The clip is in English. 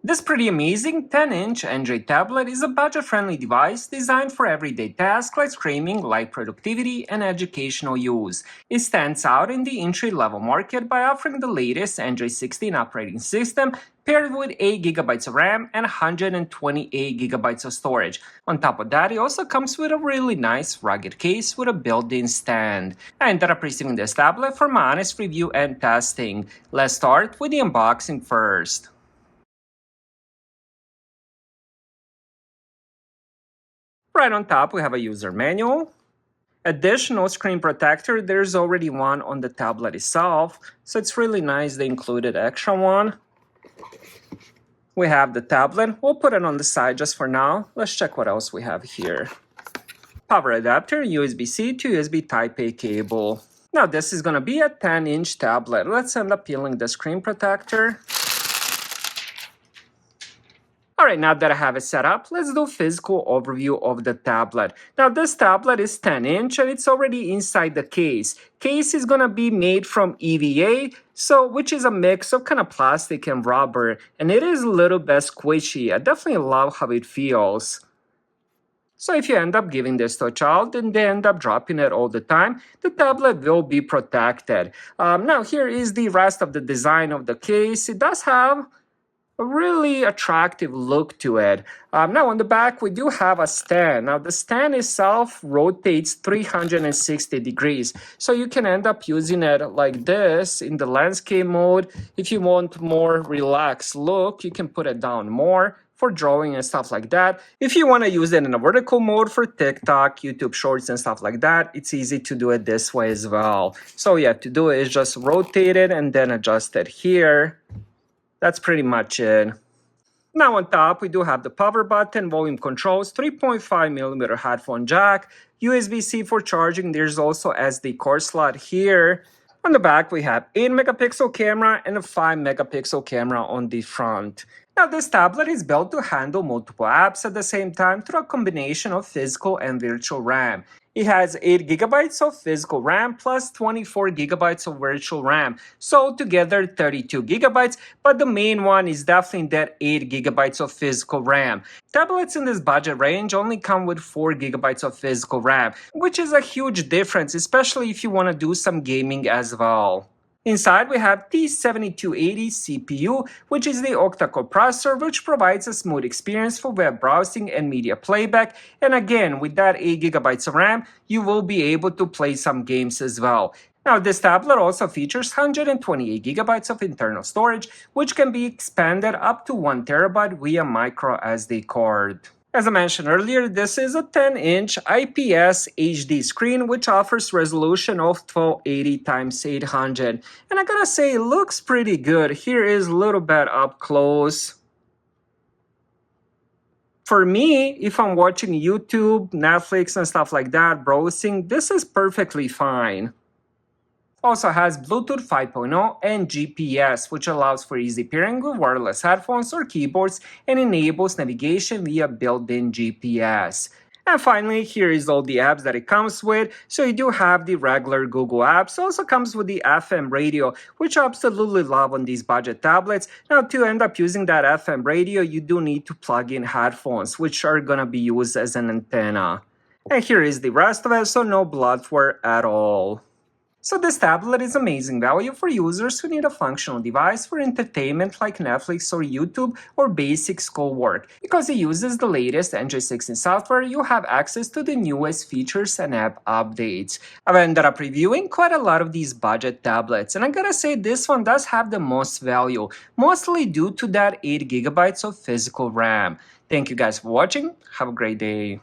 This pretty amazing 10-inch Android tablet is a budget-friendly device designed for everyday tasks like streaming, light productivity, and educational use. It stands out in the entry-level market by offering the latest Android 16 operating system paired with 8 GB of RAM and 128 GB of storage. On top of that, it also comes with a really nice rugged case with a built-in stand. I ended up receiving this tablet for my honest review and testing. Let's start with the unboxing first. Right on top, we have a user manual. Additional screen protector, there's already one on the tablet itself, so it's really nice they included extra one. We have the tablet. We'll put it on the side just for now. Let's check what else we have here. Power adapter, USB-C to USB Type-A cable. Now this is going to be a 10-inch tablet. Let's end up peeling the screen protector. Alright, now that I have it set up, let's do a physical overview of the tablet. Now this tablet is 10-inch and it's already inside the case. Case is gonna be made from EVA, which is a mix of kind of plastic and rubber, and it is a little bit squishy. I definitely love how it feels. So if you end up giving this to a child and they end up dropping it all the time, the tablet will be protected. Now here is the rest of the design of the case. It does have a really attractive look to it. Now on the back we do have a stand. Now the stand itself rotates 360 degrees, so you can end up using it like this in the landscape mode. If you want more relaxed look, you can put it down more for drawing and stuff like that. If you want to use it in a vertical mode for TikTok, YouTube Shorts and stuff like that, it's easy to do it this way as well. So all you have to do is just rotate it and then adjust it here. That's pretty much it. Now on top, we do have the power button, volume controls, 3.5mm headphone jack, USB-C for charging. There's also SD card slot here. On the back, we have 8-megapixel camera and a 5-megapixel camera on the front. Now this tablet is built to handle multiple apps at the same time through a combination of physical and virtual RAM. It has 8 GB of physical RAM plus 24 GB of virtual RAM, so together 32 GB, but the main one is definitely that 8 GB of physical RAM. Tablets in this budget range only come with 4 GB of physical RAM, which is a huge difference, especially if you want to do some gaming as well. Inside we have T7280 CPU, which is the octa-core processor, which provides a smooth experience for web browsing and media playback, and again with that 8 GB of RAM you will be able to play some games as well. Now this tablet also features 128 GB of internal storage, which can be expanded up to 1 TB via micro SD card. As I mentioned earlier, this is a 10-inch IPS HD screen which offers resolution of 1280x800. And I gotta say, it looks pretty good. Here is a little bit up close. For me, if I'm watching YouTube, Netflix and stuff like that, browsing, this is perfectly fine. Also has Bluetooth 5.0 and GPS, which allows for easy pairing with wireless headphones or keyboards and enables navigation via built-in GPS. And finally, here is all the apps that it comes with. So you do have the regular Google apps. Also comes with the FM radio, which I absolutely love on these budget tablets. Now to end up using that FM radio, you do need to plug in headphones, which are gonna be used as an antenna. And here is the rest of it, so no bloatware at all. So this tablet is amazing value for users who need a functional device for entertainment like Netflix or YouTube or basic schoolwork. Because it uses the latest Android 16 software, you have access to the newest features and app updates. I've ended up reviewing quite a lot of these budget tablets, and I gotta say this one does have the most value, mostly due to that 8 GB of physical RAM. Thank you guys for watching, have a great day.